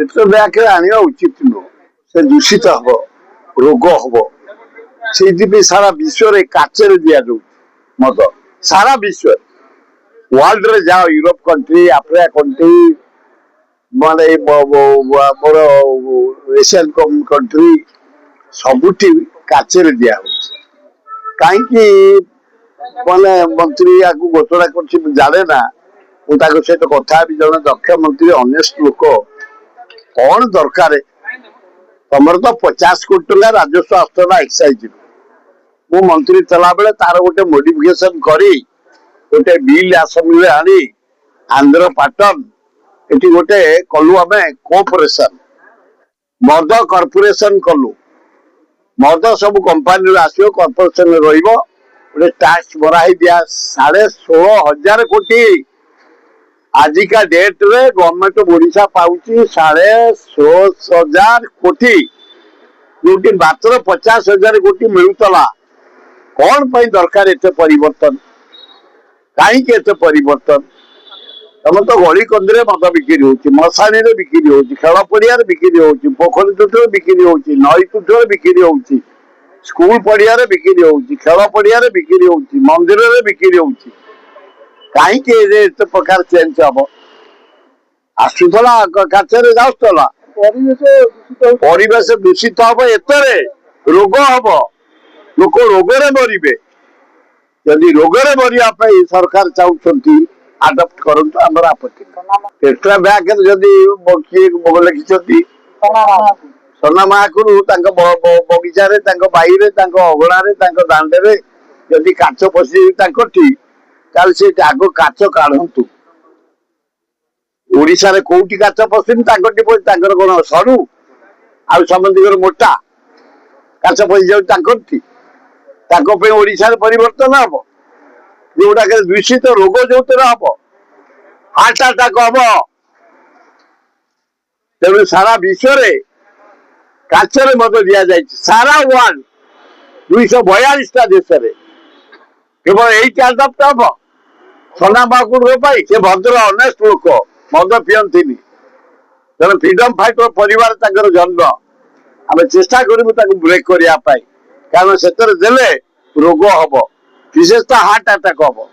petrol bag आने उचित नुह से दूषित हम रोग हम से सारा विश्व रे काचर दि जाऊ मद सारा विश्व वर्ल्ड रे जाओ यूरोप कंट्री आफ्रिका कंट्री माने मोर एशियन कंट्री सबुठी काचर दिया कहीं माने मंत्री या घोषणा कर जाने ना मुझे सहित कथा जन दक्ष मंत्री अनेस्ट लोक कौन दरकार तुम तो 50 कोटी टका राजस्व आसना एक्साइज मु मंत्री चला बेले तार गोटे मोडिफिकेशन करी गोटे बिल आसम्बली आनी आंध्र पाटन ये गोटे कलु आम कोऑपरेशन मद कॉर्पोरेशन कलु मद सब कंपानी आसो कॉर्पोरेशन रोटे टैक्स बराई दिया 16,500 कोटी आजिका डेट रे गवर्नमेंट ओडिशा पाउची 16,500 कोटी जो मात्र 50,000 कोटी मिलूला कौन पाई दरकार एत परिवर्तन कहीं परिवर्तन तुम तो गली कंदी मद बिक्री हो मशाणी बिक्री हो खेल पड़िया बिक्री हो पोखरी तुठे बिक्री हो नई तुठे बिक्री हो स्कूल पड़िया बिक्री हो खेल पड़िया बिक्री हो मंदिर में बिक्री हो कहीं प्रकार चेंज हम आसुला काचरे जाऊला परिवेश दूषित हम एतरे रोग हम लोक रोगरे मरबे जदि रोगरे मरवा सरकार चाहते आडप्ट करंतु आमर आपत्ति पेट्रोल ब्याग जदि लिखिं सोना महाकुरु बगीचा बाईरे अगणारे दांडे जदि काच पशि से आग काच काढ़ु ओडिशा रे कोउटी काच पशुनी कौन सरू आ समझ मोटा काच पशि जाऊँ ओडिशा रे परिवर्तन हम जोटा दूषित रोग जो हम हार्ट अटैक हम तेणु सारा विश्व रे काचरे मद दि जाए सारा वर्ल्ड 242 देश केवल यही आडप्ट हम सोना बाकुड़ से भद्र अनेस्ट लोक मद पिंती तेना फ्रीडम फाइटर परिवार जन्म आम चेष्टा करूँ ब्रेक करने कारण से रोग हम विशेषतः हार्ट अटैक हम